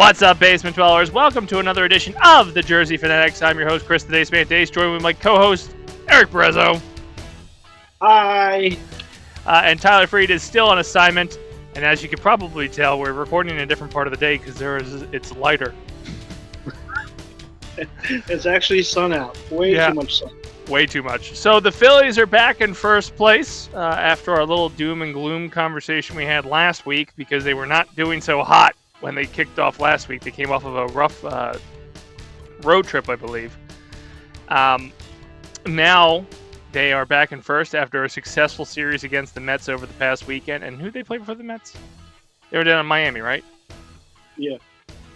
What's up, basement dwellers? Welcome to another edition of the Jersey Fanatics. I'm your host, Chris the Dace Man Dace, joined with my co-host, Eric Brezzo. Hi. And Tyler Freed is still on assignment. And as you can probably tell, we're recording in a different part of the day because it's lighter. It's actually sun out. Way too much sun. Way too much. So the Phillies are back in first place after our little doom and gloom conversation we had last week because they were not doing so hot when they kicked off last week. They came off of a rough road trip, I believe. Now they are back in first after a successful series against the Mets over the past weekend. And who did they play for the Mets? They were down in Miami, right? Yeah.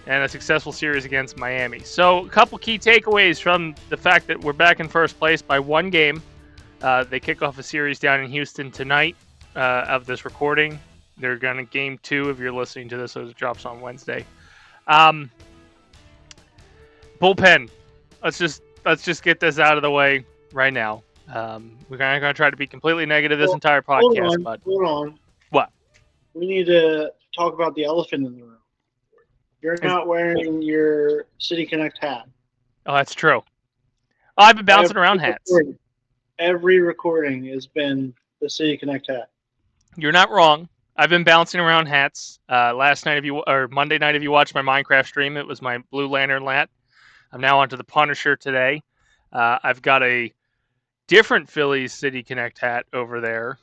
And a successful series against Miami. So a couple key takeaways from the fact that we're back in first place by one game. They kick off a series down in Houston tonight of this recording. They're going to game 2 if you're listening to this, so it drops on Wednesday. Bullpen. Let's just get this out of the way right now. We're going to try to be completely negative this entire podcast. Hold on. What? We need to talk about the elephant in the room. You're not wearing your City Connect hat. Oh, that's true. Oh, I've been bouncing around hats. Every recording has been the City Connect hat. You're not wrong. I've been bouncing around hats. Last night, Monday night, if you watched my Minecraft stream, it was my Blue Lantern hat. I'm now onto the Punisher today. I've got a different Phillies City Connect hat over there.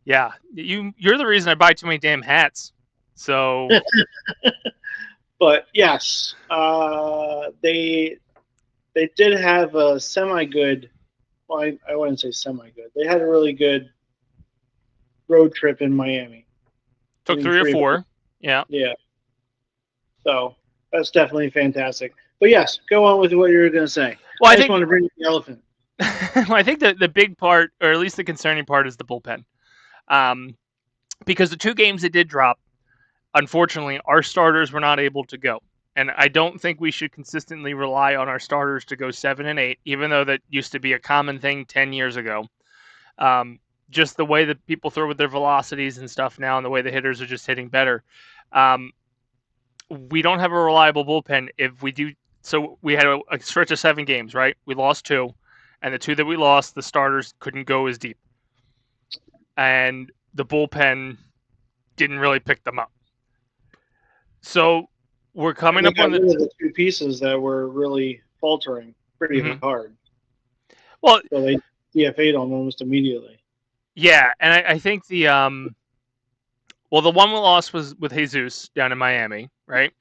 Yeah, you're the reason I buy too many damn hats. So, but yes, they did have a semi-good. Well, I wouldn't say semi-good. They had a really good road trip in Miami. Took 3 or 4. Yeah. Yeah. So that's definitely fantastic. But yes, go on with what you were going to say. Well, I just want to bring up the elephant. Well, I think the big part, or at least the concerning part, is the bullpen. Because the 2 games that did drop, unfortunately, our starters were not able to go. And I don't think we should consistently rely on our starters to go 7 and 8, even though that used to be a common thing 10 years ago. Just the way that people throw with their velocities and stuff now, and the way the hitters are just hitting better. We don't have a reliable bullpen. If we do, so we had a stretch of 7 games, right? We lost 2, and the 2 that we lost, the starters couldn't go as deep, and the bullpen didn't really pick them up. So we're coming up on the 2 pieces that were really faltering pretty hard. Well, so they DFA'd on almost immediately. Yeah, and I think the one we lost was with Jesus down in Miami, right?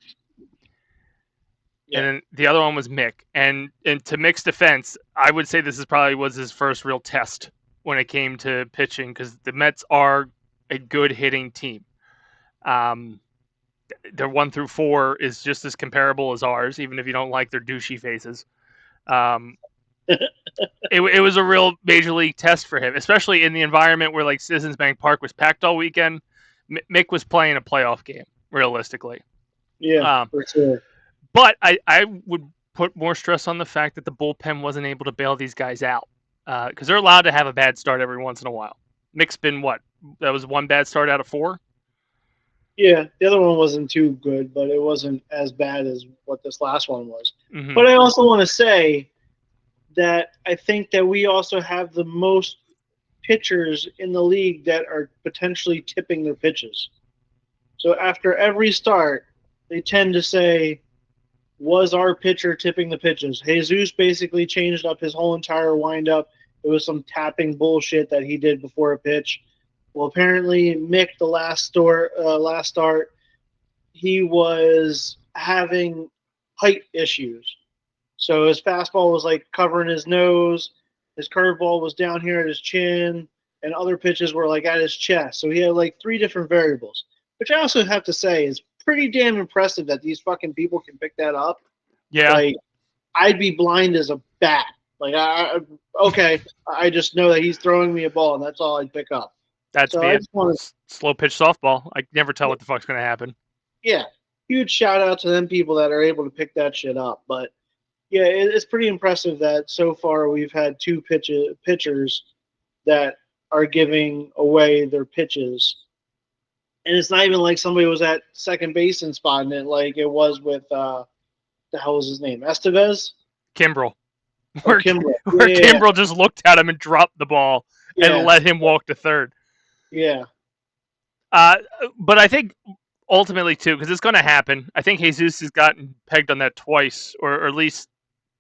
Yeah. And then the other one was Mick. And to Mick's defense, I would say this was his first real test when it came to pitching, because the Mets are a good hitting team. Their 1 through 4 is just as comparable as ours, even if you don't like their douchey faces. It was a real major league test for him, especially in the environment where like Citizens Bank Park was packed all weekend. Mick was playing a playoff game, realistically. Yeah, for sure. But I would put more stress on the fact that the bullpen wasn't able to bail these guys out, because they're allowed to have a bad start every once in a while. Mick's been that was 1 bad start out of 4? Yeah, the other one wasn't too good, but it wasn't as bad as what this last one was. Mm-hmm. But I also want to say that I think that we also have the most pitchers in the league that are potentially tipping their pitches. So after every start, they tend to say, was our pitcher tipping the pitches? Jesus basically changed up his whole entire windup. It was some tapping bullshit that he did before a pitch. Well, apparently Mick, the last start, he was having height issues. So his fastball was like covering his nose, his curveball was down here at his chin, and other pitches were like at his chest. So he had like 3 different variables, which I also have to say is pretty damn impressive that these fucking people can pick that up. Yeah. Like, I'd be blind as a bat. Like, I just know that he's throwing me a ball, and that's all I'd pick up. That's so slow pitch softball. I can never tell what the fuck's going to happen. Yeah. Huge shout out to them people that are able to pick that shit up. But yeah, it's pretty impressive that so far we've had 2 pitchers that are giving away their pitches And it's not even like somebody was at second base and spotting it like it was with the hell was his name? Estevez Kimbrel. or Where Kimbrough. where Yeah, Kimbrel just looked at him and dropped the ball and yeah, let him walk to third. yeah. Uh, but I think ultimately too, because it's going to happen. I think Jesus has gotten pegged on that twice, or at least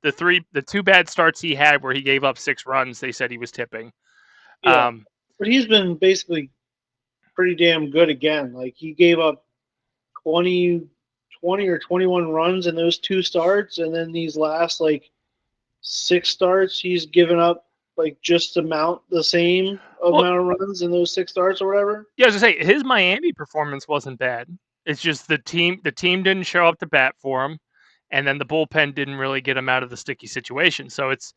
the two bad starts he had where he gave up 6 runs. They said he was tipping. Yeah. But he's been basically pretty damn good again. Like he gave up 20, 20 or 21 runs in those 2 starts, and then these last like 6 starts, he's given up like just the same Well, amount of runs in those 6 starts or whatever. yeah, as I say, his Miami performance wasn't bad. It's just the team didn't show up to bat for him, and then the bullpen didn't really get him out of the sticky situation. So it's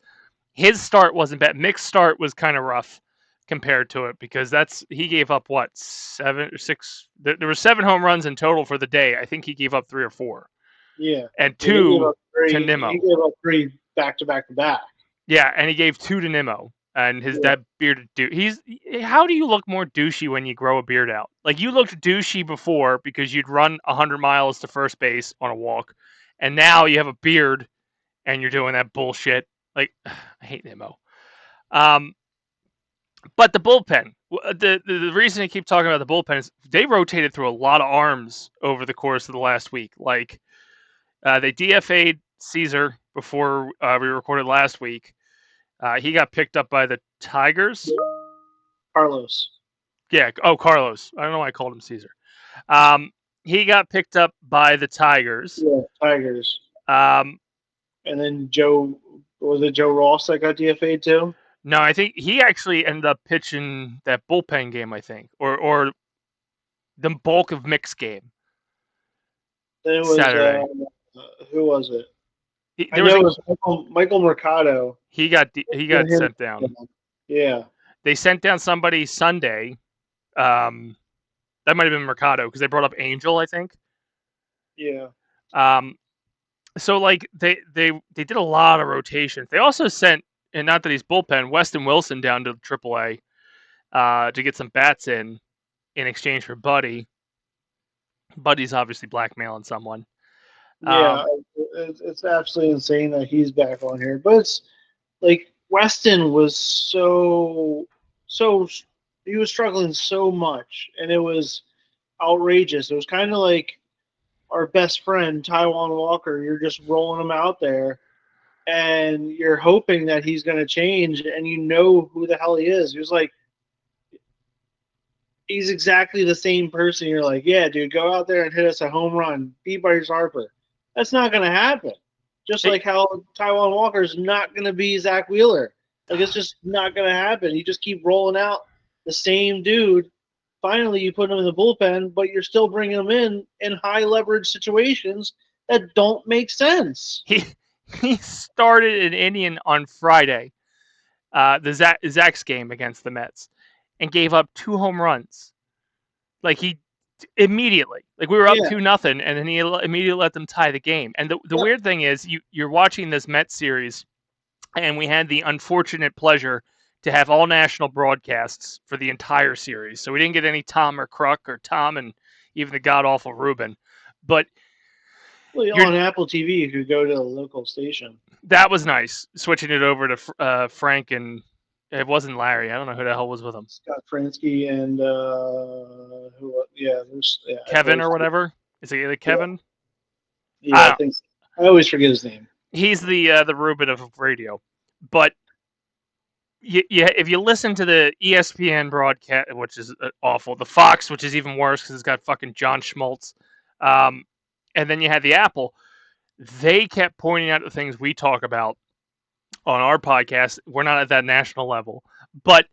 his start wasn't bad. Mick's start was kind of rough compared to it because he gave up what 7 or 6. There were 7 home runs in total for the day. I think he gave up 3 or 4, Yeah. and Yeah, he gave 2 up to three. He Nimmo. gave up three back to back to back. Yeah, and he gave 2 to Nimmo. And his Yeah. that bearded dude. How do you look more douchey when you grow a beard out? Like you looked douchey before because you'd run 100 miles to first base on a walk, and now you have a beard and you're doing that bullshit. Like I hate Nimmo. Um, but the bullpen, the reason I keep talking about the bullpen is they rotated through a lot of arms over the course of the last week. Like they DFA'd Caesar before we recorded last week. He got picked up by the Tigers. Carlos. Yeah. Oh, Carlos. I don't know why I called him Caesar. He got picked up by the Tigers. Yeah, Tigers. Um, And then Joe Ross that got DFA'd too? no, I think he actually ended up pitching that bullpen game. I think, or the bulk of Mick's game Then it was Saturday. who was it? I There was know a it was Michael Mercado. he got Him. sent down. Yeah. They sent down somebody Sunday. Um, that might have been Mercado because they brought up Angel, I think. Yeah. Um, so like they did a lot of rotations. They also sent, and not that he's bullpen, Weston Wilson down to AAA to get some bats in exchange for Buddy. Buddy's obviously blackmailing someone. Yeah. It's absolutely insane that he's back on here. But it's like Weston was so he was struggling so much, and it was outrageous. It was kind of like our best friend Taiwan Walker. You're just rolling him out there, and you're hoping that he's going to change, and you know who the hell he is. He was like, he's exactly the same person. You're like, yeah, dude, go out there and hit us a home run, beat Bryce Harper. That's not going to happen. Just like how Taiwan Walker is not going to be Zach Wheeler. Like, it's just not going to happen. You just keep rolling out the same dude. Finally, you put him in the bullpen, but you're still bringing him in high leverage situations that don't make sense. He started an Indian on Friday, the Zach's game against the Mets, and gave up 2 home runs. Like he immediately, like we were up Yeah. 2-0, and then he immediately let them tie the game. And the weird thing is, you're watching this Mets series, and we had the unfortunate pleasure to have all national broadcasts for the entire series. So we didn't get any Tom or Kruk or Tom and even the god awful Ruben. But Well, on Apple TV, you could go to the local station. that was nice, switching it over to Frank, and it wasn't Larry. I don't know who the hell was with him. Scott Fransky and Kevin or whatever. Is it Kevin? Yeah, I think so. I always forget his name. He's the Ruben of radio. But if you listen to the ESPN broadcast, which is awful, the Fox, which is even worse because it's got fucking John Schmaltz, and then you had the Apple, they kept pointing out the things we talk about on our podcast. We're not at that national level, but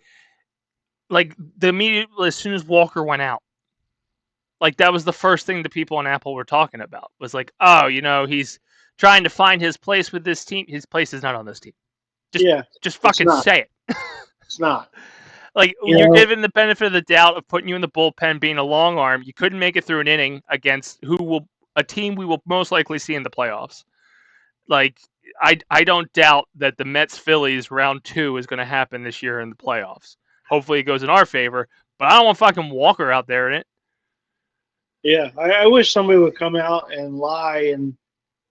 like as soon as Walker went out, like that was the first thing the people on Apple were talking about, was like, oh, he's trying to find his place with this team. His place is not on this team. Just fucking say it. It's not. Like, you're given the benefit of the doubt of putting you in the bullpen, being a long arm. You couldn't make it through an inning against a team we will most likely see in the playoffs. Like, I don't doubt that the Mets Phillies round 2 is going to happen this year in the playoffs. Hopefully it goes in our favor, but I don't want fucking Walker out there in it. Yeah, I wish somebody would come out and lie and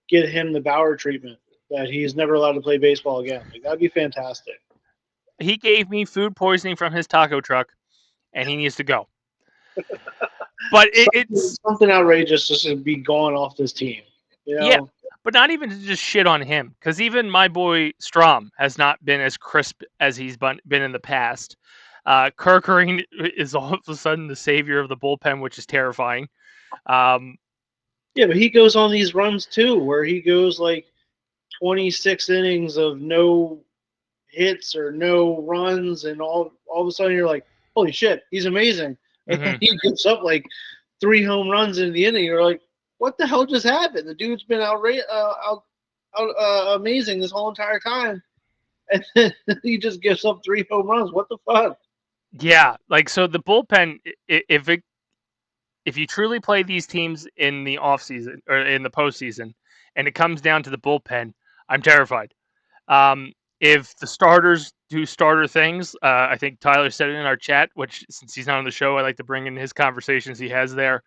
get him the Bauer treatment that he's never allowed to play baseball again. Like that'd be fantastic. He gave me food poisoning from his taco truck, and he needs to go. But it's Something outrageous just to be gone off this team. You yeah, know, but not even to just shit on him, because even my boy Strom has not been as crisp as he's been in the past. Kerkering is all of a sudden the savior of the bullpen, which is terrifying. Um, yeah, but he goes on these runs too, where he goes like 26 innings of no hits or no runs, and all of a sudden you're like, holy shit, he's amazing. And then mhm. he gives up like 3 home runs in the inning. You're like, what the hell just happened? The dude's been amazing this whole entire time, and then he just gives up 3 home runs. What the fuck? Yeah, like so the bullpen, if you truly play these teams in the off season or in the postseason, and it comes down to the bullpen, I'm terrified. If the starters do starter things, I think Tyler said it in our chat, which since he's not on the show, I like to bring in his conversations he has there.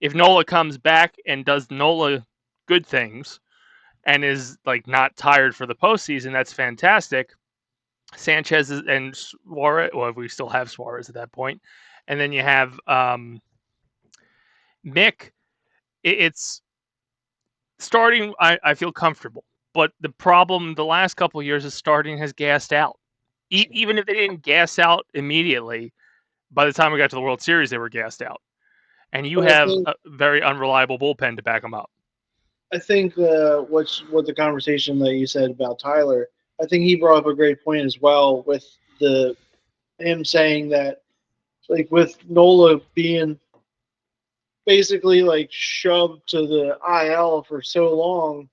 If Nola comes back and does Nola good things and is like not tired for the postseason, that's fantastic. Sanchez and Suarez, well, we still have Suarez at that point, and then you have Mick. It's starting. I feel comfortable, but the problem the last couple of years is starting has gassed out. Even if they didn't gas out immediately, by the time we got to the World Series, they were gassed out. And you But I have think a very unreliable bullpen to back them up. what the conversation that you said about Tyler, I think he brought up a great point as well with the him saying that like with Nola being basically like shoved to the IL for so long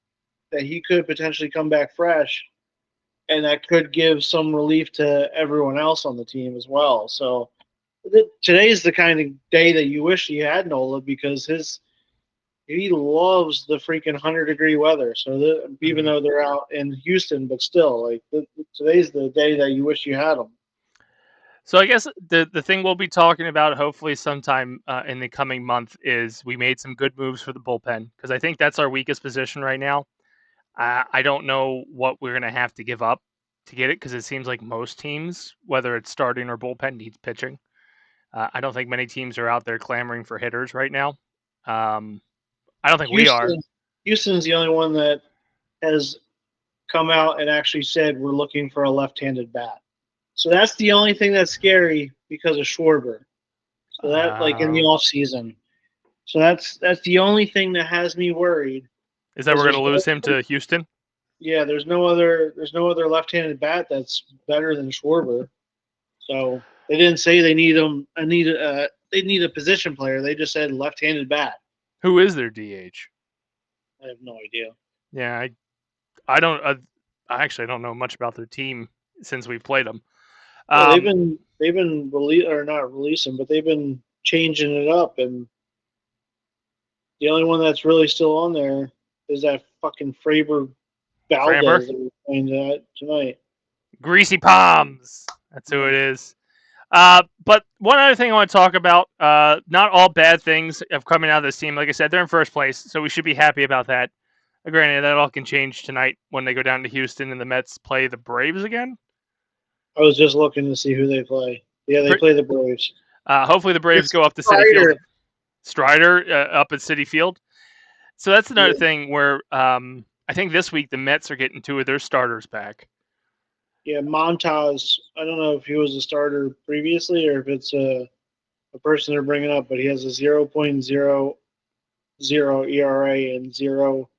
that he could potentially come back fresh, and that could give some relief to everyone else on the team as well. So today's the kind of day that you wish you had Nola because he loves the freaking 100-degree weather. So even Mm-hmm. though they're out in Houston, but still, like today's the day that you wish you had him. So I guess the thing we'll be talking about hopefully sometime in the coming month is we made some good moves for the bullpen because I think that's our weakest position right now. I don't know what we're gonna have to give up to get it because it seems like most teams, whether it's starting or bullpen, needs pitching. I don't think many teams are out there clamoring for hitters right now. Um, I don't think we are. Houston, Houston's the only one that has come out and actually said we're looking for a left-handed bat. So that's the only thing that's scary because of Schwarber. So that like in the Um, off season. So that's the only thing that has me worried is that because we're there's gonna no lose him to Houston? yeah there's no other left-handed bat that's better than Schwarber. So they didn't say they need a position player. They just said left-handed bat. Who is their DH? I have no idea. Yeah, I don't. I actually don't know much about their team since we've played them. Yeah, they've Um, been or not releasing, but they've been changing it up, and the only one that's really still on there is that fucking Fraber Framber, Valdez that we're playing tonight. Greasy Palms. That's who it is. But one other thing I want to talk about. Not all bad things have coming out of this team. Like I said, they're in first place, so we should be happy about that. Granted, that all can change tonight when they go down to Houston and the Mets play the Braves again. I was just looking to see who they play. Yeah, they play the Braves. Hopefully, the Braves It's go up to City Field. Strider. Strider up at City Field. So that's another Yeah. thing where I think this week the Mets are getting two of their starters back. Yeah, Montaz. I don't know if he was a starter previously or if it's a person they're bringing up, but he has a 0.00 ERA and zero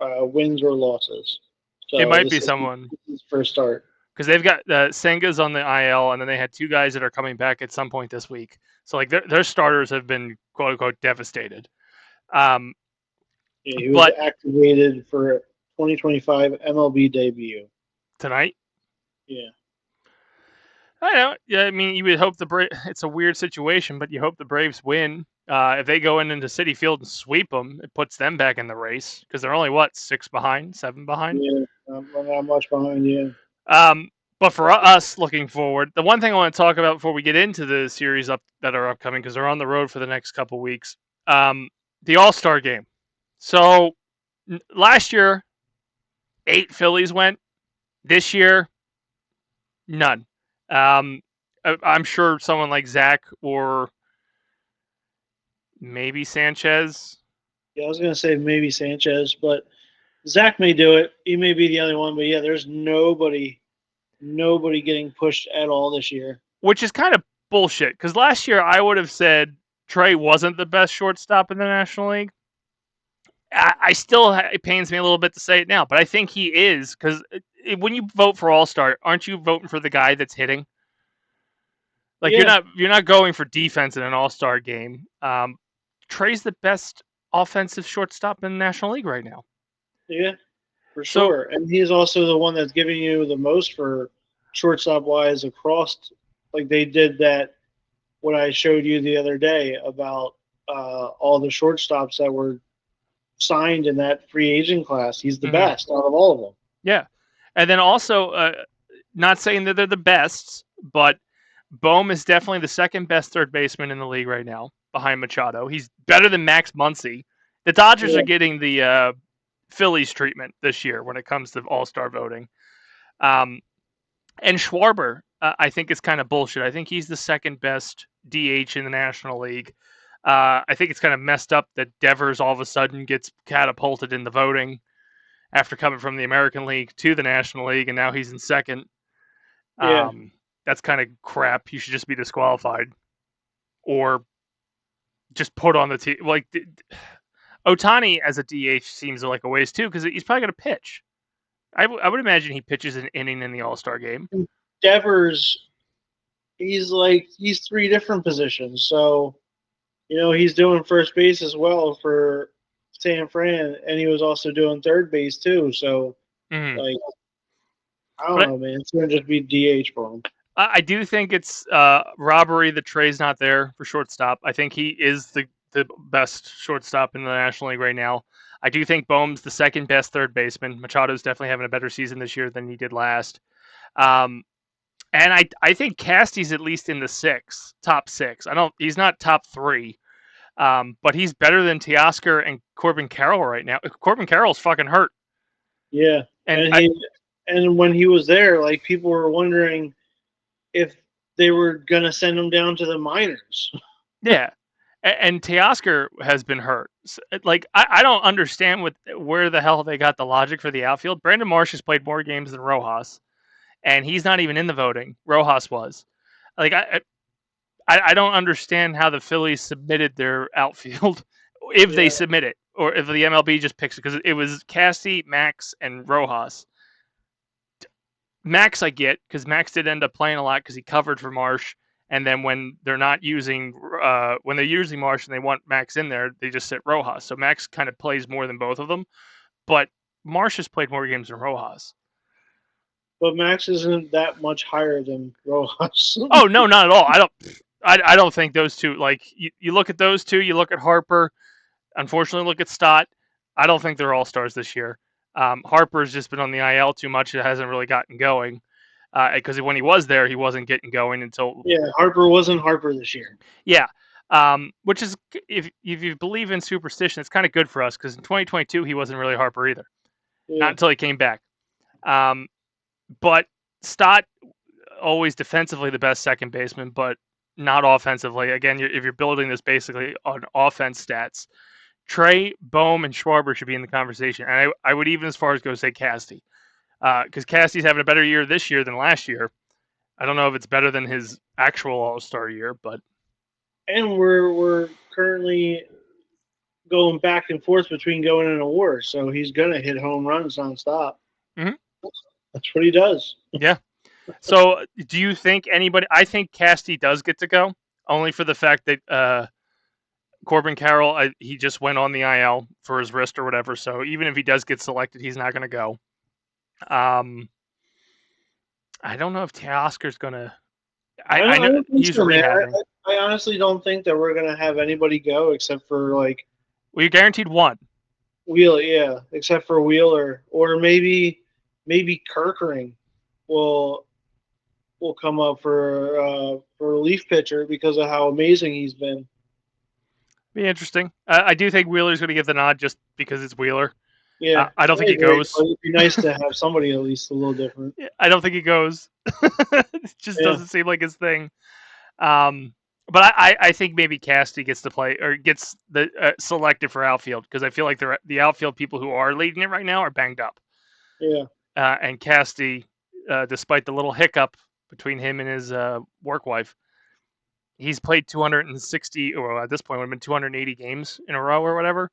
wins or losses. It So might be this is someone his first start. because they've got Senga's on the IL, and then they had two guys that are coming back at some point this week. So like their starters have been quote unquote devastated. Um, Yeah, he was but activated for 2025 MLB debut. tonight, Yeah. I know. Yeah, I mean, you would hope the It's a weird situation, but you hope the Braves win. If they go into City Field and sweep them, it puts them back in the race because they're only what 6 behind, 7 behind. Yeah, I'm not much behind you. Um, But for us looking forward, the one thing I want to talk about before we get into the series up that are upcoming, because they're on the road for the next couple weeks, the All-Star game. So last year, 8 Phillies went. This year, none. I'm sure someone like Zach or maybe Sanchez. Yeah, I was gonna say maybe Sanchez, but Zach may do it. He may be the only one, but yeah, there's nobody getting pushed at all this year. Which is kind of bullshit, because last year I would have said Trey wasn't the best shortstop in the National League. I still, it pains me a little bit to say it now, but I think he is, because when you vote for All-Star, aren't you voting for the guy that's hitting? Like Yeah, you're not going for defense in an All-Star game. Trey's the best offensive shortstop in the National League right now. yeah, for So, sure. And he's also the one that's giving you the most for shortstop wise across. Like they did that. What I showed you the other day about all the shortstops that were signed in that free agent class. He's the mhm, best out of all of them. yeah, and then also, not saying that they're the best, but Bohm is definitely the second best third baseman in the league right now, behind Machado. He's better than Max Muncy. The Dodgers are Yeah, getting the Phillies treatment this year when it comes to All-Star voting. Um, and Schwarber, I think, is kind of bullshit. I think he's the second best DH in the National League. I think it's kind of messed up that Devers all of a sudden gets catapulted in the voting after coming from the American League to the National League, and now he's in second. yeah, That's kind of crap. He should just be disqualified or just put on the team. Like Otani as a DH seems like a waste too, because he's probably going to pitch. I would imagine he pitches an inning in the All-Star game. Devers. He's three different positions. So he's doing first base as well for San Fran, and he was also doing third base too. So Mm-hmm. like I don't But know, man. It's gonna just be DH for him. I do think it's robbery that Trey's not there for shortstop. I think he is the best shortstop in the National League right now. I do think Bohm's the second best third baseman. Machado's definitely having a better season this year than he did last. Um, and I think Casty's at least in the top six. He's not top three, but he's better than Teoscar and Corbin Carroll right now. Corbin Carroll's fucking hurt, Yeah, and and when he was there, like people were wondering if they were gonna send him down to the minors. yeah, and Teoscar has been hurt. Like I don't understand where the hell they got the logic for the outfield. Brandon Marsh has played more games than Rojas, and he's not even in the voting. Rojas was. Like I don't understand how the Phillies submitted their outfield, if they Yeah, submit it, or if the MLB just picks it, because it was Cassie, Max, and Rojas. Max I get, because Max did end up playing a lot because he covered for Marsh. And then when they're not using when they're using Marsh and they want Max in there, they just sit Rojas. So Max kind of plays more than both of them, but Marsh has played more games than Rojas. but Max isn't that much higher than Rojas. Oh no, not at all. I don't think those two. Like you look at those two, you look at Harper. Unfortunately, look at Stott. I don't think they're all stars this year. Harper's just been on the IL too much. It hasn't really gotten going. Because when he was there, he wasn't getting going until Yeah, Harper wasn't Harper this year. yeah. Which is if you believe in superstition, it's kind of good for us because in 2022 he wasn't really Harper either, not Yeah, until he came back. Um, but Stott always defensively the best second baseman, but not offensively. Again, if you're building this basically on offense stats, Trey, Bohm, and Schwarber should be in the conversation, and I would even as far as go say Casty, because Casty's having a better year this year than last year. I don't know if it's better than his actual All-Star year, but and we're currently going back and forth between going in a war, so he's gonna hit home runs nonstop. Mhm. That's what he does. yeah. So, do you think anybody? I think Casty does get to go, only for the fact that Corbin Carroll, he just went on the IL for his wrist or whatever. So even if he does get selected, he's not going to go. Um, I don't know if Teoscar's going to. I know don't think he's so, man. rehabbing. I honestly don't think that we're gonna have anybody go except for like Well, you guaranteed one. Wheeler, except for Wheeler, or maybe Kirkering will will come up for relief pitcher because of how amazing he's been. Be interesting. I do think Wheeler's going to get the nod just because it's Wheeler. Yeah, I don't think I he agree. goes. But it'd be nice to have somebody at least a little different. I don't think he goes. It just Yeah, doesn't seem like his thing. But I think maybe Casty gets to play or gets the selected for outfield because I feel like the outfield people who are leading it right now are banged up. yeah. And Casty, despite the little hiccup between him and his work wife, he's played 260, or at this point would have been 280 games in a row or whatever.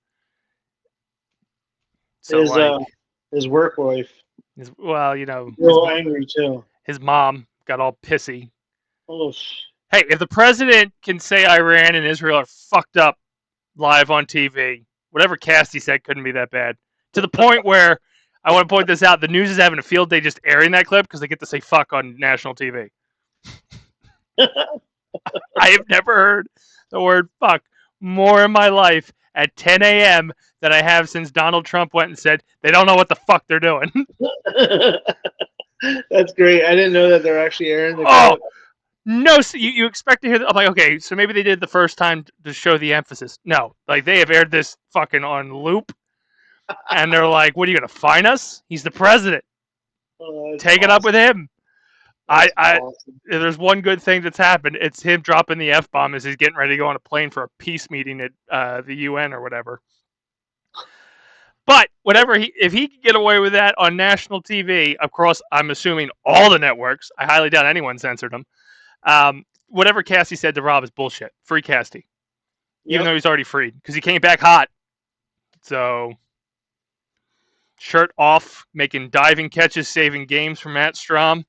So His like, his work wife well, you know, real angry too. his mom got all pissy. Oh, Hey, if the president can say Iran and Israel are fucked up live on TV, whatever Casty said couldn't be that bad. To the point where I want to point this out: the news is having a field day just airing that clip because they get to say "fuck" on national TV. I have never heard the word "fuck" more in my life at 10 a.m. than I have since Donald Trump went and said they don't know what the fuck they're doing. that's great. I didn't know that they're actually airing the Oh, clip. no, so you expect to hear that? I'm like, okay, so maybe they did the first time to show the emphasis. No, like they have aired this fucking on loop, and they're like, "What are you gonna fine us? He's the president. Oh, Take it up with him." That's I awesome. if there's one good thing that's happened, it's him dropping the F bomb as he's getting ready to go on a plane for a peace meeting at the UN or whatever. But if he can get away with that on national TV, of course, I'm assuming all the networks. I highly doubt anyone censored him. Whatever Cassie said to Rob is bullshit. Free Cassie, even Yep. though he's already freed because he came back hot. So shirt off, making diving catches, saving games from Matt Strom.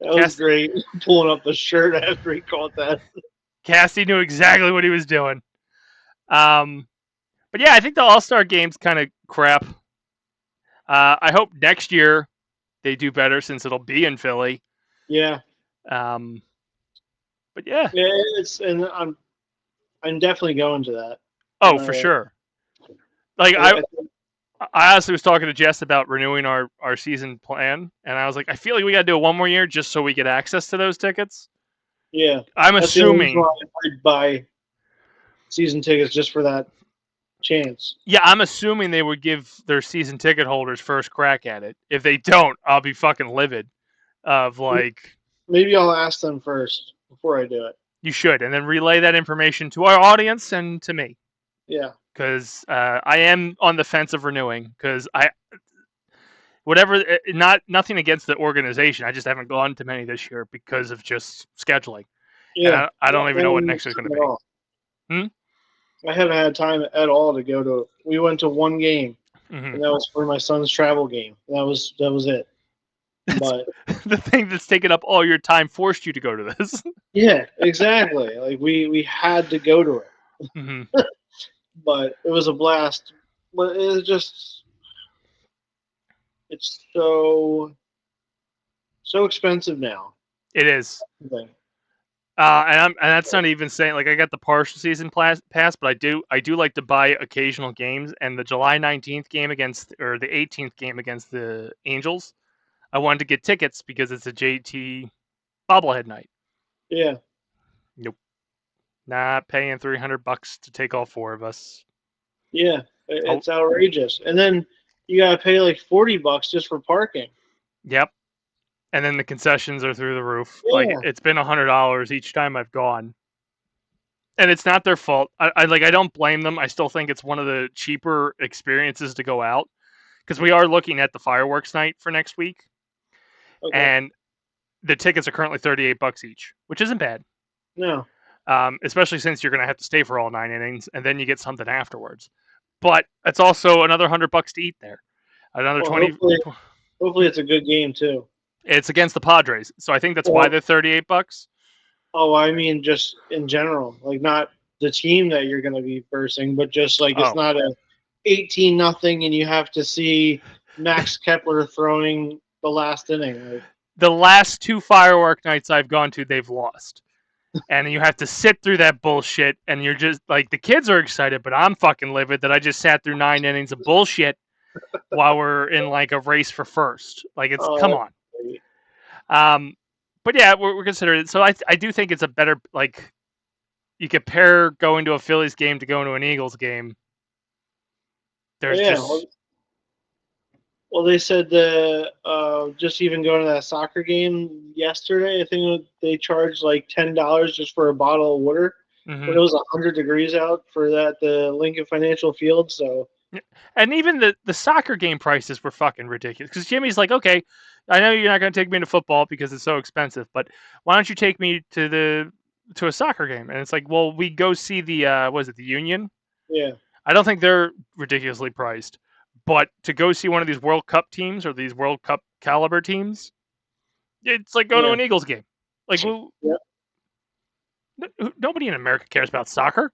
That was great. Pulling up the shirt after he caught that. Cassie knew exactly what he was doing. But yeah, I think the All-Star game's kind of crap. I hope next year they do better since it'll be in Philly. Yeah. But yeah. Yeah, and I'm definitely going to that. Oh, for sure. Like I I honestly was talking to Jess about renewing our season plan, and I was like, I feel like we got to do it one more year just so we get access to those tickets. Yeah. I'm That's the only assuming. reason why I'd buy season tickets just for that chance. Yeah, I'm assuming they would give their season ticket holders first crack at it. If they don't, I'll be fucking livid. Of like, maybe I'll ask them first before I do it. You should, and then relay that information to our audience and to me. Yeah. Because I am on the fence of renewing. Because nothing against the organization. I just haven't gone to many this year because of just scheduling. Yeah. And I don't even know what next is going to be. I haven't had time at all to go to. We went to one game, and that was for my son's travel game. That was it. But the thing that's taken up all your time forced you to go to this. Yeah, exactly. Like we had to go to it. Mm-hmm. But it was a blast. But it's so expensive now. It is. And that's not even saying, like, I got the partial season pass, but I do like to buy occasional games. And the July 19th game or the 18th game against the Angels, I wanted to get tickets because it's a JT bobblehead night. Yeah. Nope. Not paying $300 to take all four of us. Yeah, it's outrageous. And then you gotta pay like $40 just for parking. Yep. And then the concessions are through the roof. Yeah. Like, it's been $100 each time I've gone. And it's not their fault. I don't blame them. I still think it's one of the cheaper experiences to go out because we are looking at the fireworks night for next week. Okay. And the tickets are currently $38 each, which isn't bad. No. Especially since you're going to have to stay for all 9 innings and then you get something afterwards. But it's also another $100 to eat there. Another 20. Hopefully it's a good game too. It's against the Padres, so I think that's why they're $38. Oh, I mean, just in general, like not the team that you're going to be versing, but just like it's not a 18-0, and you have to see Max Kepler throwing the last inning. Like, the last 2 firework nights I've gone to, they've lost, and you have to sit through that bullshit. And you're just like, the kids are excited, but I'm fucking livid that I just sat through 9 innings of bullshit while we're in like a race for first. Like, it's come on. but yeah, we're considering it. So I do think it's a better, like, you compare going to a Phillies game to going to an Eagles game. Oh, There's yeah. just Well, they said just even going to that soccer game yesterday, I think they charged like $10 just for a bottle of water when mhm. it was 100 degrees out for the Lincoln Financial Field. So And even the soccer game prices were fucking ridiculous. Because Jimmy's like, okay, I know you're not going to take me to football because it's so expensive, but why don't you take me to a soccer game? And it's like, well, we go see the was it the Union? yeah, I don't think they're ridiculously priced, but to go see one of these World Cup teams or these World Cup caliber teams, it's like going to yeah, an Eagles game. Like, yeah. nobody in America cares about soccer.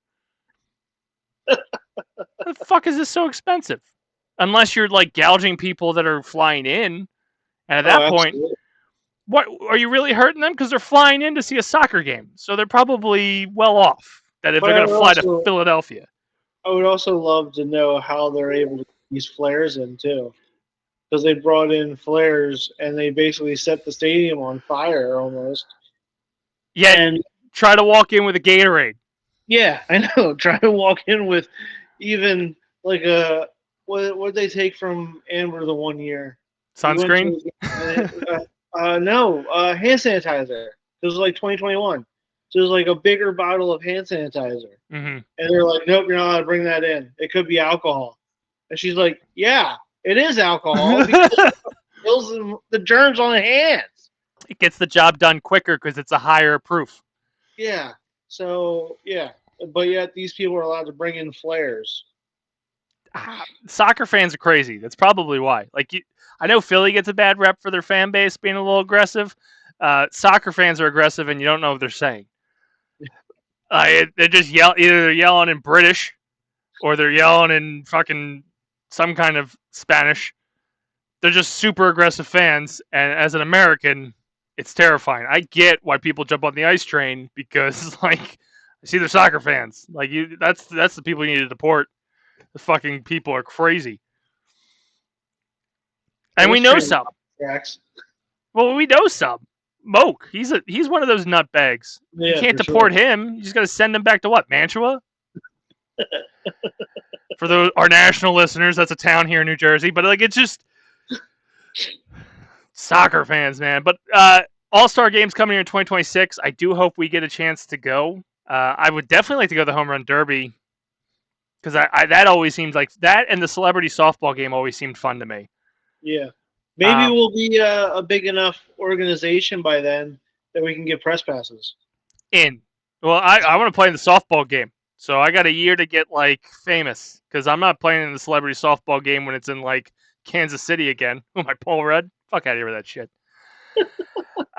How the fuck is this so expensive? Unless you're like gouging people that are flying in, and at Oh, that point, absolutely. what are you really hurting them? Because they're flying in to see a soccer game, so they're probably well off. That if But they're going to fly to Philadelphia, I would also love to know how they're able to get these flares in too, because they brought in flares and they basically set the stadium on fire almost. yet And try to walk in with a Gatorade, yeah, I know. Try to walk in with even like a what did they take from Amber the one year? We went sunscreen. to no hand sanitizer. It was like 2021. So it was like a bigger bottle of hand sanitizer, Mm-hmm. and they're like, "Nope, you're not allowed to bring that in. It could be alcohol." And she's like, "Yeah, it is alcohol because it kills the germs on the hands." It gets the job done quicker because it's a higher proof. Yeah. So yeah, but yet these people are allowed to bring in flares. Soccer fans are crazy. That's probably why. Like, I know Philly gets a bad rep for their fan base being a little aggressive. Soccer fans are aggressive, and you don't know what they're saying. They just yell. Either they're yelling in British, or they're yelling in fucking some kind of Spanish. They're just super aggressive fans, and as an American, it's terrifying. I get why people jump on the ice train because, like, I see they're soccer fans. Like, that's the people you need to deport. The fucking people are crazy, Yeah, and we this know train some. tracks. Well, we know some. Moke, he's one of those nut bags. You Yeah, can't for sure. deport him. You just got to send him back to what, Mantua? For our national listeners, that's a town here in New Jersey. But like, it's just soccer fans, man. But All-Star games coming here in 2026. I do hope we get a chance to go. I would definitely like to go to the Home Run Derby because that always seems like that, and the celebrity softball game always seemed fun to me. Yeah. Maybe Um, we'll be a big enough organization by then that we can get press passes. Well, I want to play in the softball game. So I got a year to get like famous because I'm not playing in the celebrity softball game when it's in like Kansas City again. Oh, my Paul Red. Fuck out of here with that shit.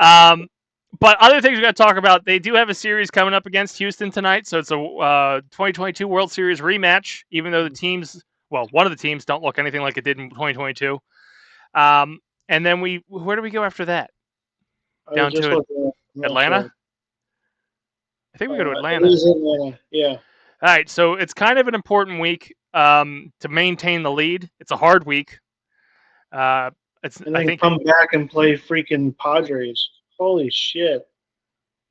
Um, but other things we got to talk about. They do have a series coming up against Houston tonight, so it's a 2022 World Series rematch. Even though the teams, well, one of the teams don't look anything like it did in 2022. And then where do we go after that? I was Down just to looking at I'm not Atlanta. sure. I think we go to It Atlanta. is Atlanta. Yeah. All right, so it's kind of an important week to maintain the lead. It's a hard week. It's And I then think come back and play freaking Padres. Holy shit.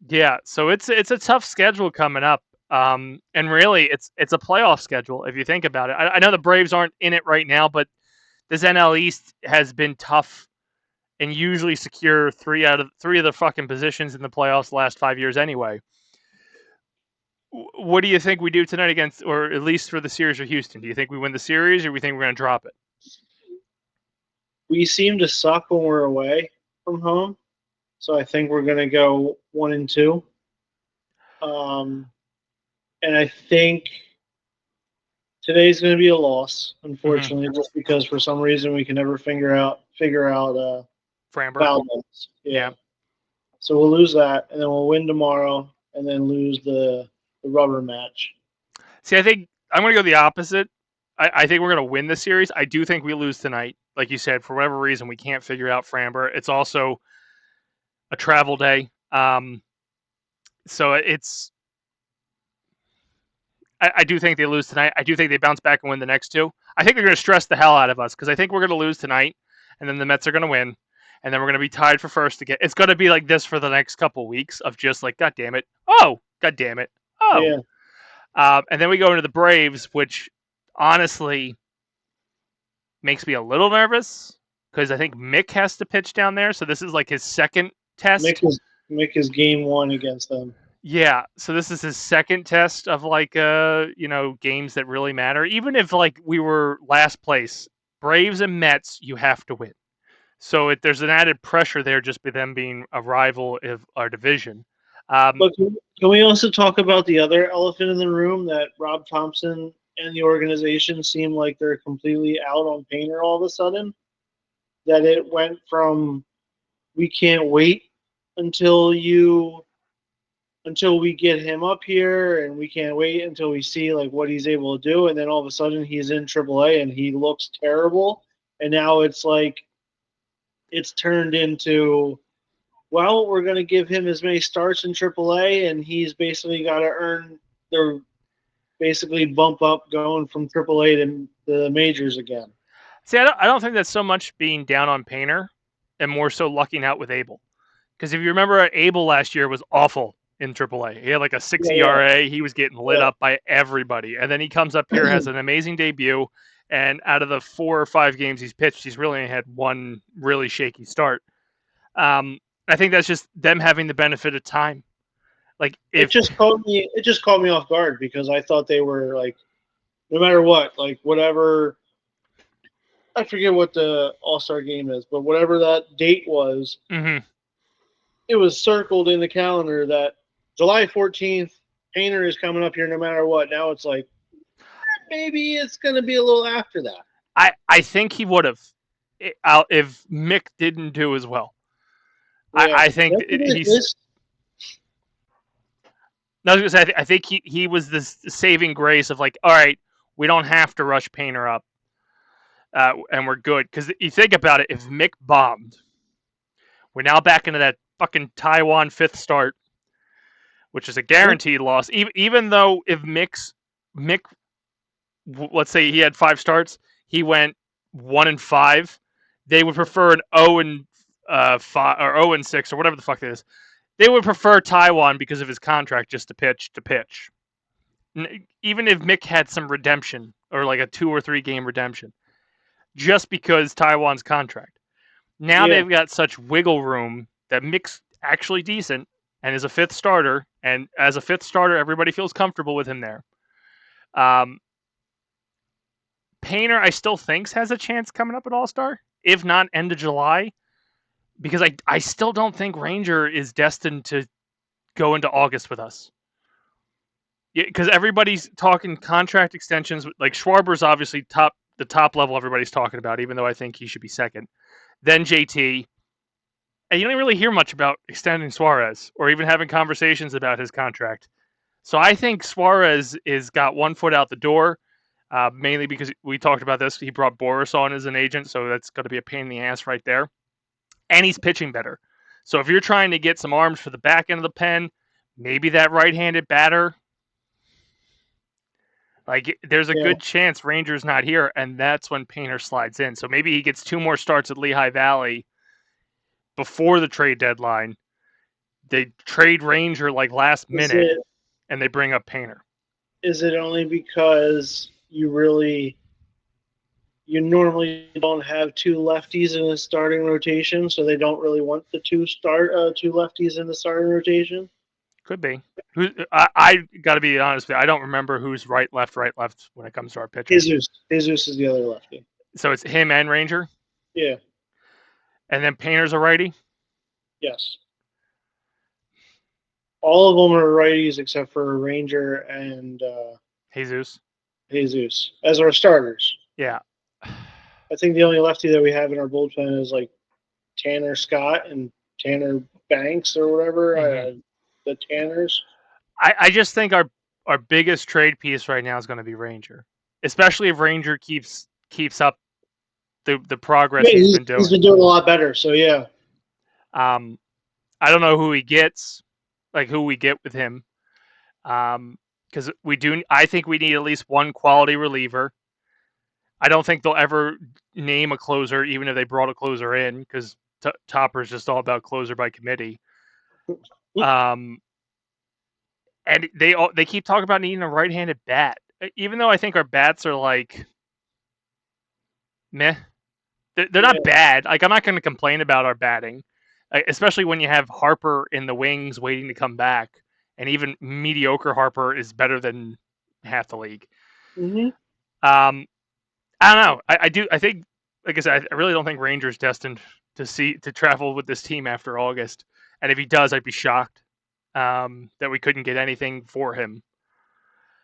yeah. So it's a tough schedule coming up, and really it's a playoff schedule if you think about it. I know the Braves aren't in it right now, but this NL East has been tough and usually secure three of the fucking positions in the playoffs the last 5 years anyway. What do you think we do tonight against, or at least for the series with Houston? Do you think we win the series, or we think we're going to drop it? We seem to suck when we're away from home. So I think we're going to go 1-2. And I think today's going to be a loss, Mm-hmm. unfortunately, just because for some reason we can never figure out Framber, Valdez. yeah. Yeah. So we'll lose that, and then we'll win tomorrow, and then lose the rubber match. See, I think I'm going to go the opposite. I think we're going to win the series. I do think we lose tonight. Like you said, for whatever reason, we can't figure out Framber. It's also a travel day. So it's. I do think they lose tonight. I do think they bounce back and win the next two. I think they're going to stress the hell out of us because I think we're going to lose tonight, and then the Mets are going to win. and then we're going to be tied for first again. It's going to be like this for the next couple weeks of just like, God damn it. Oh, God damn it. Oh. Yeah. And then we go into the Braves, which honestly makes me a little nervous because I think Mick has to pitch down there. So this is like his second test. Mick is game one against them. Yeah, so this is his second test of like games that really matter. Even if like we were last place, Braves and Mets, you have to win. So there's an added pressure there just by them being a rival of our division. But can we also talk about the other elephant in the room, that Rob Thompson and the organization seem like they're completely out on Painter all of a sudden? That it went from we can't wait until we get him up here, and we can't wait until we see like what he's able to do, and then all of a sudden he's in AAA and he looks terrible, and now it's like it's turned into, well, we're going to give him as many starts in AAA, and he's basically got to earn their basically bump up going from AAA to the majors again. See, I don't think that's so much being down on Painter and more so lucking out with Abel. Because if you remember, Abel last year was awful in AAA. He had like a 6 ERA. He was getting lit up by everybody. And then he comes up here, has an amazing debut, and out of the 4 or 5 games he's pitched, he's really only had one really shaky start. I think that's just them having the benefit of time. Like it just caught me off guard because I thought they were like, no matter what, like whatever. I forget what the All-Star game is, but whatever that date was, it was circled in the calendar that July 14th, Painter is coming up here no matter what. Now it's like, maybe it's going to be a little after that. I think he would have if Mick didn't do as well. Yeah, I think he's. No, I was gonna say, I think he was the saving grace of like, all right, we don't have to rush Painter up. And we're good. Because you think about it, if Mick bombed, we're now back into that fucking Taiwan 5th start, which is a guaranteed loss. Even though if Mick, let's say he had 5 starts, he went 1-5, they would prefer an 0-5 or 0-6 or whatever the fuck it is. They would prefer Taiwan because of his contract just to pitch. Even if Mick had some redemption or like a 2 or 3 game redemption. Just because Taiwan's contract. Now they've got such wiggle room that Mick's actually decent and is a 5th starter. And as a 5th starter, everybody feels comfortable with him there. Painter, I still think, has a chance coming up at All-Star. If not, end of July. Because I still don't think Ranger is destined to go into August with us. Because everybody's talking contract extensions. Like Schwarber's obviously the top level everybody's talking about, even though I think he should be second. Then JT. And you don't really hear much about extending Suarez or even having conversations about his contract. So I think Suarez is got one foot out the door, mainly because we talked about this. He brought Boris on as an agent, so that's going to be a pain in the ass right there. And he's pitching better. So if you're trying to get some arms for the back end of the pen, maybe that right-handed batter, like there's a good chance Ranger's not here, and that's when Painter slides in. So maybe he gets 2 more starts at Lehigh Valley before the trade deadline. They trade Ranger like last minute, and they bring up Painter. Is it only because you normally don't have 2 lefties in a starting rotation, so they don't really want the 2 lefties in the starting rotation? Could be. I got to be honest with you. I don't remember who's right, left when it comes to our pitching. Jesus is the other lefty. So it's him and Ranger? Yeah. And then Painter's a righty? Yes. All of them are righties except for Ranger and Jesus as our starters. Yeah. I think the only lefty that we have in our bullpen is like Tanner Scott and Tanner Banks or whatever. The Tanners. I just think our biggest trade piece right now is going to be Ranger, especially if Ranger keeps up the progress he's been doing. He's been doing a lot better. So yeah. I don't know who he gets, like who we get with him, because I think we need at least one quality reliever. I don't think they'll ever name a closer, even if they brought a closer in, because Topper's just all about closer by committee. And they keep talking about needing a right-handed bat, even though I think our bats are like meh. They're not bad. Like, I'm not going to complain about our batting, especially when you have Harper in the wings waiting to come back, and even mediocre Harper is better than half the league. Mm-hmm. I don't know. I do. I think, like I said, I really don't think Ranger's destined to travel with this team after August. And if he does, I'd be shocked that we couldn't get anything for him.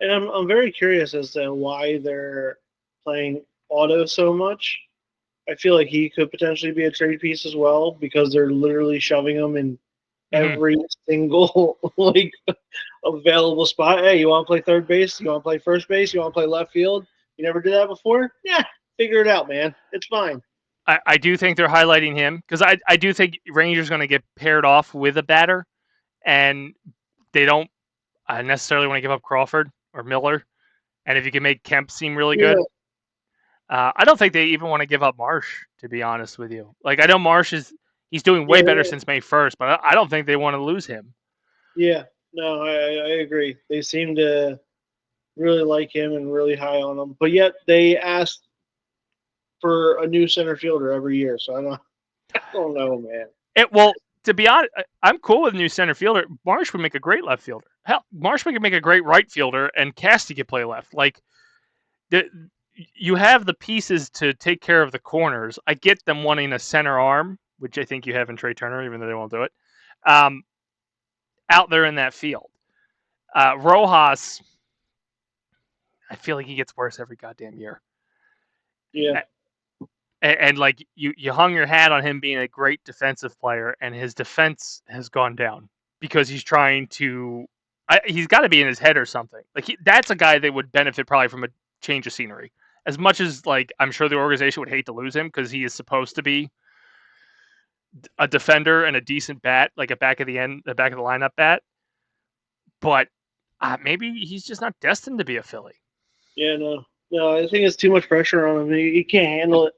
And I'm very curious as to why they're playing Otto so much. I feel like he could potentially be a trade piece as well because they're literally shoving him in every single like available spot. Hey, you want to play third base? You want to play first base? You want to play left field? You never did that before? Yeah, figure it out, man. It's fine. I do think they're highlighting him because I do think Ranger's going to get paired off with a batter, and they don't necessarily want to give up Crawford or Miller. And if you can make Kemp seem really good, I don't think they even want to give up Marsh, to be honest with you. Like, I know Marsh he's doing way better since May 1st, but I don't think they want to lose him. Yeah, no, I agree. They seem to really like him and really high on him, but yet they asked for a new center fielder every year. So I don't know, man. Well, to be honest, I'm cool with a new center fielder. Marsh would make a great left fielder. Hell, Marsh could make a great right fielder, and Casty could play left. Like, you have the pieces to take care of the corners. I get them wanting a center arm, which I think you have in Trey Turner, even though they won't do it, out there in that field. Rojas, I feel like he gets worse every goddamn year. Yeah. And like, you hung your hat on him being a great defensive player, and his defense has gone down because he's trying to. He's got to be in his head or something. Like, that's a guy that would benefit probably from a change of scenery. As much as, like, I'm sure the organization would hate to lose him because he is supposed to be a defender and a decent bat, like a back of the lineup bat. But maybe he's just not destined to be a Philly. Yeah, no, I think it's too much pressure on him. He can't handle it.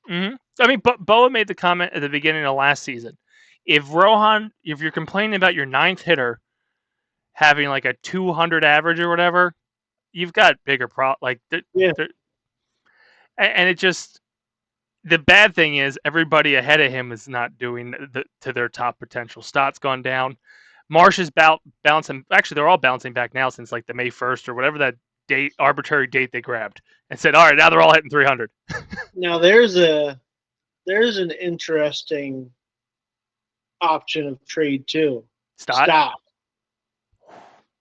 Mm-hmm. I mean, Boa made the comment at the beginning of last season. If you're complaining about your ninth hitter having like a 200 average or whatever, you've got bigger and it just, the bad thing is everybody ahead of him is not doing to their top potential. Stott's gone down. Marsh is bouncing. Actually, they're all bouncing back now since like the May 1st or whatever that arbitrary date they grabbed and said, all right, now they're all hitting 300. Now there's an interesting option of trade too. Stott.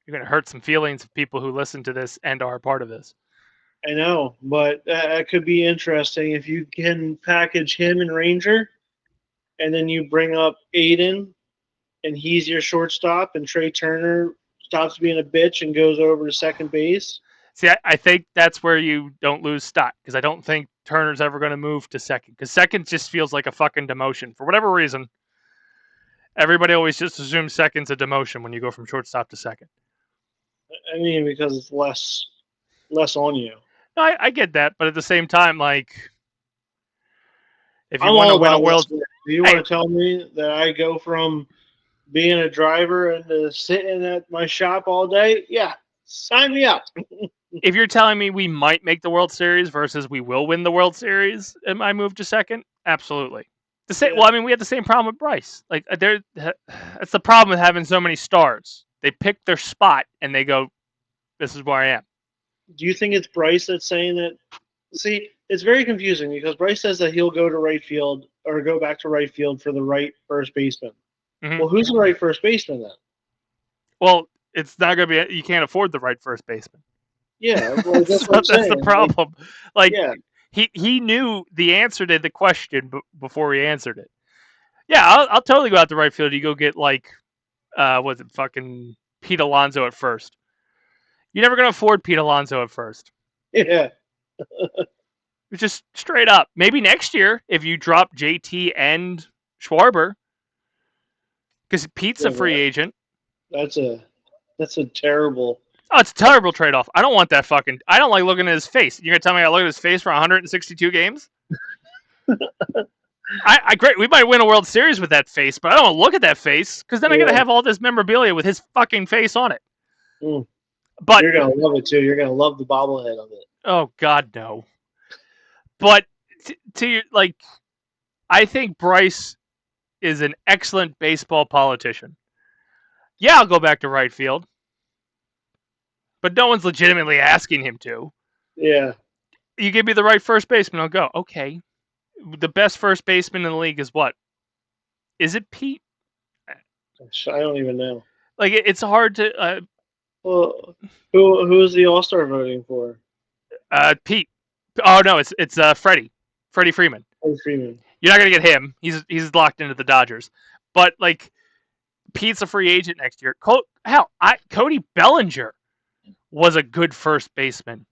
You're going to hurt some feelings of people who listen to this and are a part of this. I know, but that could be interesting if you can package him and Ranger, and then you bring up Aiden, and he's your shortstop, and Trey Turner stops being a bitch and goes over to second base. See, I think that's where you don't lose Stott, because I don't think Turner's ever going to move to second, because second just feels like a fucking demotion. For whatever reason, everybody always just assumes second's a demotion when you go from shortstop to second. I mean, because it's less on you. No, I get that, but at the same time, like, if you want to win a world, do you want to tell me that I go from being a driver and sitting at my shop all day? Yeah, sign me up. If you're telling me we might make the World Series versus we will win the World Series, and I move to second, absolutely. Well, I mean, we had the same problem with Bryce. Like, that's the problem with having so many stars. They pick their spot and they go, "This is where I am." Do you think it's Bryce that's saying that? See, it's very confusing because Bryce says that he'll go to right field or go back to right field for the right first baseman. Mm-hmm. Well, who's the right first baseman then? Well, it's not going to be. You can't afford the right first baseman. Yeah, well, that's the problem. Like, yeah. He knew the answer to the question before he answered it. Yeah, I'll totally go out to right field. You go get, like, was it fucking Pete Alonso at first? You're never going to afford Pete Alonso at first. Yeah. Just straight up. Maybe next year if you drop JT and Schwarber, because Pete's a free agent. That's a terrible. Oh, it's a terrible trade-off. I don't want that fucking. I don't like looking at his face. You're gonna tell me I look at his face for 162 games? Great. We might win a World Series with that face, but I don't want to look at that face because then I got to Yeah. have all this memorabilia with his fucking face on it. Mm. But You're gonna love it too. You're gonna love the bobblehead of it. oh god, no. But to your like, I think Bryce is an excellent baseball politician. Yeah, I'll go back to right field, but no one's legitimately asking him to. Yeah. You give me the right first baseman, I'll go. Okay. The best first baseman in the league is what? Is it Pete? I don't even know. Like it's hard to Well, who is the All Star voting for? Pete. Oh no, it's Freddie Freeman. Oh, Freeman. You're not gonna get him. He's locked into the Dodgers. But like Pete's a free agent next year. Cody Bellinger was a good first baseman.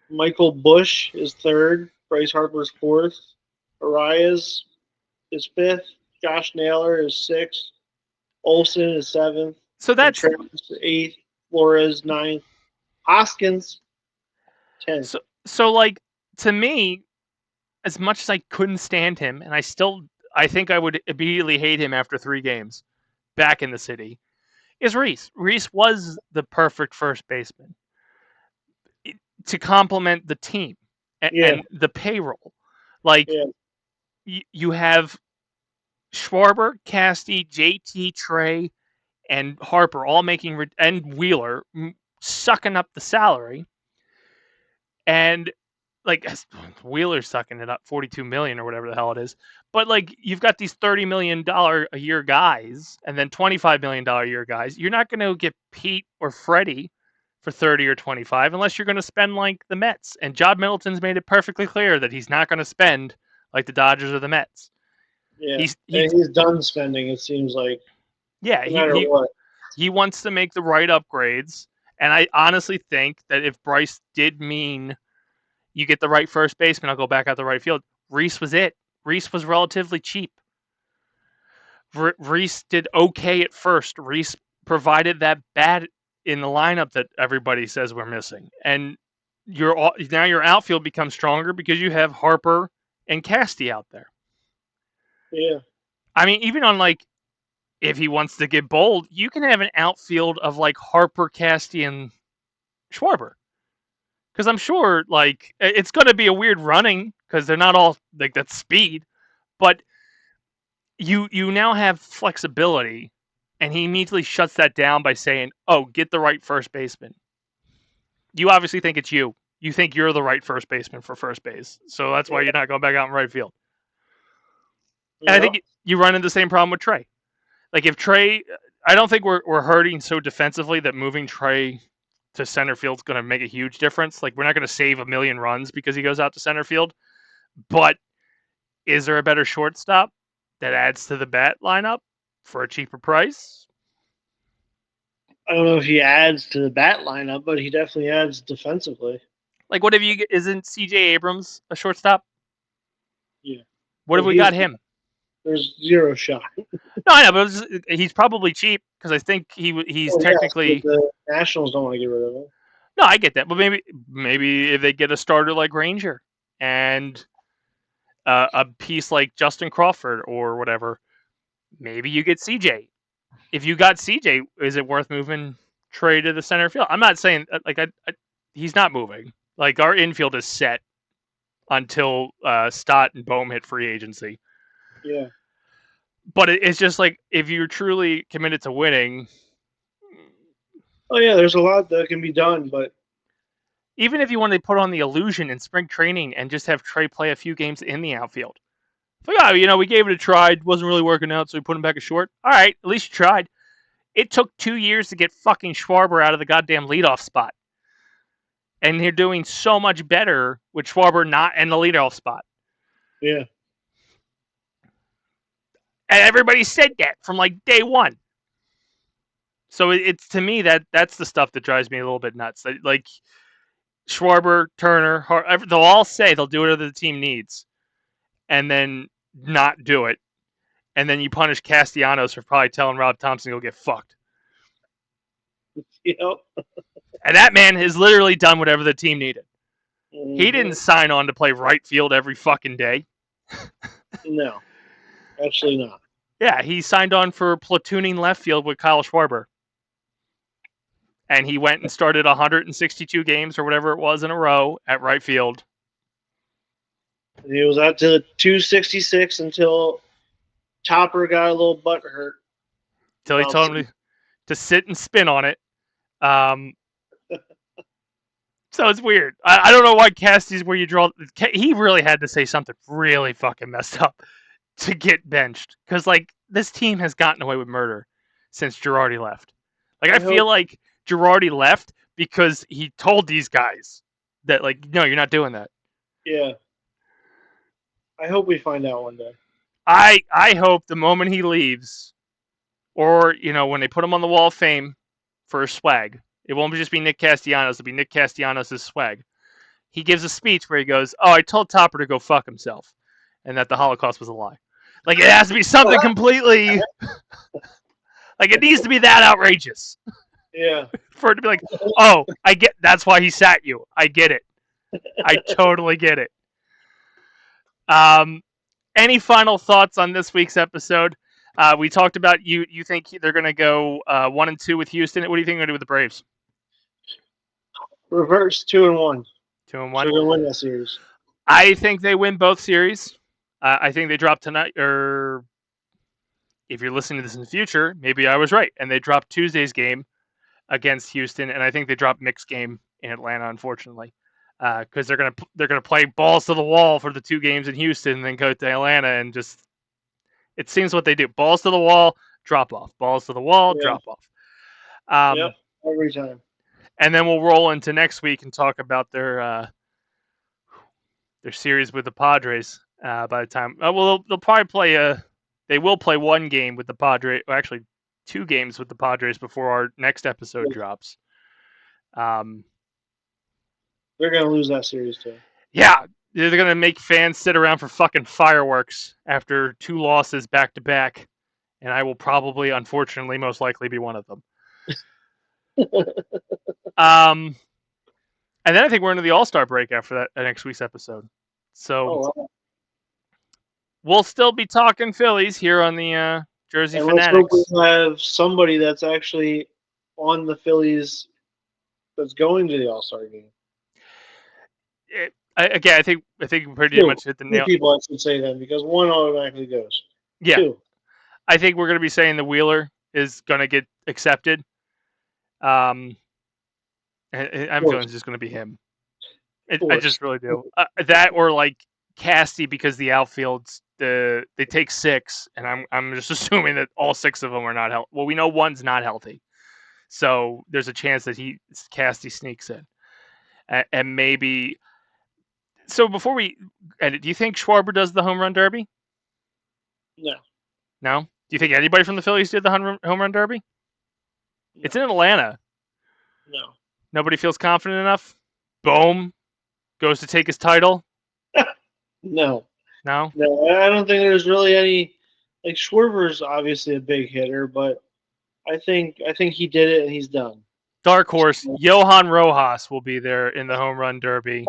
Michael Bush is third. Bryce Harper's fourth. Arias is fifth. Josh Naylor is sixth. Olsen is seventh. So that's Contreras eighth. Flores ninth. Hoskins 10th. so like to me, as much as I couldn't stand him, and I think I would immediately hate him after 3 games back in the city, is Reese. Reese was the perfect first baseman to complement the team and the payroll. Like you have Schwarber, Casty, JT, Trey, and Harper all making and Wheeler sucking up the salary, and like Wheeler's sucking it up, 42 million or whatever the hell it is. But like you've got these $30 million a year guys, and then $25 million a year guys. You're not going to get Pete or Freddie for 30 or 25 unless you're going to spend like the Mets. And John Middleton's made it perfectly clear that he's not going to spend like the Dodgers or the Mets. Yeah, he's done spending. It seems like. Yeah, no matter what. He wants to make the right upgrades, and I honestly think that if Bryce did mean you get the right first baseman, I'll go back out the right field. Reese was it. Reese was relatively cheap. Reese did okay at first. Reese provided that bat in the lineup that everybody says we're missing, and now your outfield becomes stronger because you have Harper and Casty out there. Yeah. I mean, even on like, if he wants to get bold, you can have an outfield of like Harper, Casty, and Schwarber. Because I'm sure like it's going to be a weird running because they're not all like that speed, but you now have flexibility, and he immediately shuts that down by saying, "Oh, get the right first baseman." You obviously think it's you. You think you're the right first baseman for first base, so that's why you're not going back out in right field. And I think you run into the same problem with Trey. Like if Trey, I don't think we're hurting so defensively that moving Trey to center field is going to make a huge difference. Like we're not going to save 1,000,000 runs because he goes out to center field. But is there a better shortstop that adds to the bat lineup for a cheaper price? I don't know if he adds to the bat lineup, but he definitely adds defensively. Like what if you isn't CJ Abrams a shortstop? Yeah. What have we got him? There's zero shot. No, I know, but he's probably cheap because I think he's technically. Yes, the Nationals don't want to get rid of him. No, I get that, but maybe if they get a starter like Ranger and a piece like Justin Crawford or whatever, maybe you get CJ. If you got CJ, is it worth moving Trey to the center field? I'm not saying like he's not moving. Like our infield is set until Stott and Bohm hit free agency. Yeah. But it's just like if you're truly committed to winning. Oh yeah, there's a lot that can be done, but even if you want to put on the illusion in spring training and just have Trey play a few games in the outfield. It's like, we gave it a try. It wasn't really working out, so we put him back at short. All right, at least you tried. It took 2 years to get fucking Schwarber out of the goddamn leadoff spot. And they're doing so much better with Schwarber not in the leadoff spot. Yeah. And everybody said that from like day one. So it's to me that's the stuff that drives me a little bit nuts. Like Schwarber, Turner, they'll all say they'll do whatever the team needs, and then not do it, and then you punish Castellanos for probably telling Rob Thompson he'll get fucked. Yep. And that man has literally done whatever the team needed. Mm-hmm. He didn't sign on to play right field every fucking day. No, absolutely not. Yeah, he signed on for platooning left field with Kyle Schwarber. And he went and started 162 games or whatever it was in a row at right field. He was out to 266 until Topper got a little butt hurt. Until he told him to sit and spin on it. So it's weird. I don't know why Casty's where you draw. He really had to say something really fucking messed up to get benched. Because, like, this team has gotten away with murder since Girardi left. Like, I feel like Girardi left because he told these guys that, like, no, you're not doing that. Yeah. I hope we find out one day. I hope the moment he leaves, or, you know, when they put him on the Wall of Fame for a swag, it won't just be Nick Castellanos. It'll be Nick Castellanos' swag. He gives a speech where he goes, "Oh, I told Topper to go fuck himself, and that the Holocaust was a lie." Like, it has to be something completely. Like, it needs to be that outrageous. Yeah. For it to be like, oh, I get. That's why he sat you. I get it. I totally get it. Any final thoughts on this week's episode? We talked about you. You think they're going to go 1-2 with Houston? What do you think they're going to do with the Braves? Reverse 2-1. 2-1. So they're going to win that series. I think they win both series. I think they drop tonight, or if you're listening to this in the future, maybe I was right, and they dropped Tuesday's game against Houston, and I think they dropped Mick's game in Atlanta, unfortunately, because they're gonna play balls to the wall for the 2 games in Houston, and then go to Atlanta, and just it seems what they do: balls to the wall, drop off, balls to the wall, drop off. Yep, every time. And then we'll roll into next week and talk about their series with the Padres. By the time, well, they'll probably play they will play 1 game with the Padres, or actually 2 games with the Padres before our next episode drops. They're gonna lose that series too. Yeah, they're gonna make fans sit around for fucking fireworks after 2 losses back to back, and I will probably, unfortunately, most likely be one of them. And then I think we're into the All-Star break after that next week's episode. So we'll still be talking Phillies here on the Jersey Fanatics. Let's hope we have somebody that's actually on the Phillies that's going to the All-Star game. I think pretty much hit the nail. 2 people, I should say then, because 1 automatically goes. Yeah. 2. I think we're going to be saying the Wheeler is going to get accepted. I'm feeling it's just going to be him. I just really do. That, or like Casty, because the outfield's they take 6, and I'm just assuming that all 6 of them are not healthy. Well, we know 1's not healthy, so there's a chance that Casty sneaks in, and maybe. So before we edit, do you think Schwarber does the home run derby? No. No? Do you think anybody from the Phillies did the home run derby? No. It's in Atlanta. No. Nobody feels confident enough? Bohm goes to take his title? No. No? No, I don't think there's really any. Like, Schwarber's obviously a big hitter, but I think he did it and he's done. Dark horse, Johan Rojas will be there in the home run derby.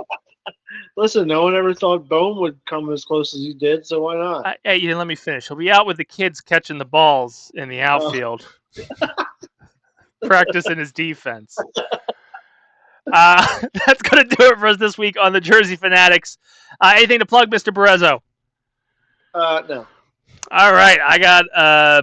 Listen, no one ever thought Bohm would come as close as he did, so why not? Hey, you didn't let me finish. He'll be out with the kids catching the balls in the outfield, practicing his defense. That's going to do it for us this week on the Jersey Fanatics. Anything to plug, Mr. Berezzo? No. All right, I got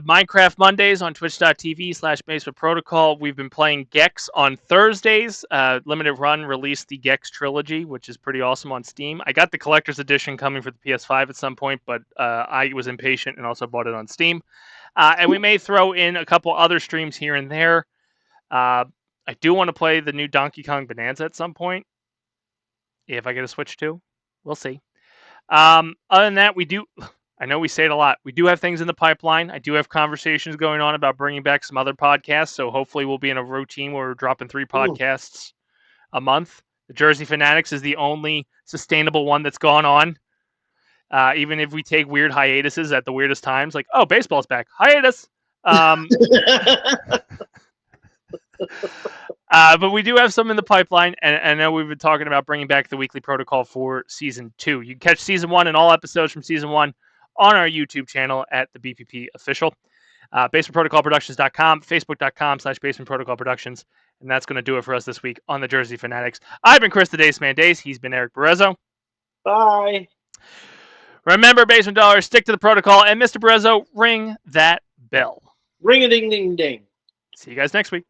Minecraft Mondays on twitch.tv/Basement Protocol. We've been playing Gex on Thursdays. Limited Run released the Gex trilogy, which is pretty awesome on Steam. I got the collector's edition coming for the PS5 at some point, but I was impatient and also bought it on Steam. And we may throw in a couple other streams here and there. I do want to play the new Donkey Kong Bonanza at some point. If I get a Switch 2, we'll see. Other than that, I know we say it a lot. We do have things in the pipeline. I do have conversations going on about bringing back some other podcasts. So hopefully we'll be in a routine where we're dropping 3 podcasts a month. The Jersey Fanatics is the only sustainable one that's gone on. Even if we take weird hiatuses at the weirdest times, like, oh, baseball's back. Hiatus. But we do have some in the pipeline, and I know we've been talking about bringing back the weekly protocol for Season 2. You can catch Season 1 and all episodes from Season 1 on our YouTube channel at the BPP Official. BasementProtocolProductions.com, Facebook.com/Basement Protocol Productions. And that's going to do it for us this week on the Jersey Fanatics. I've been Chris the Dace Man Dace. He's been Eric Barezzo. Bye. Remember, Basement Dollars, stick to the protocol. And Mr. Barezzo, ring that bell. Ring a ding ding ding. See you guys next week.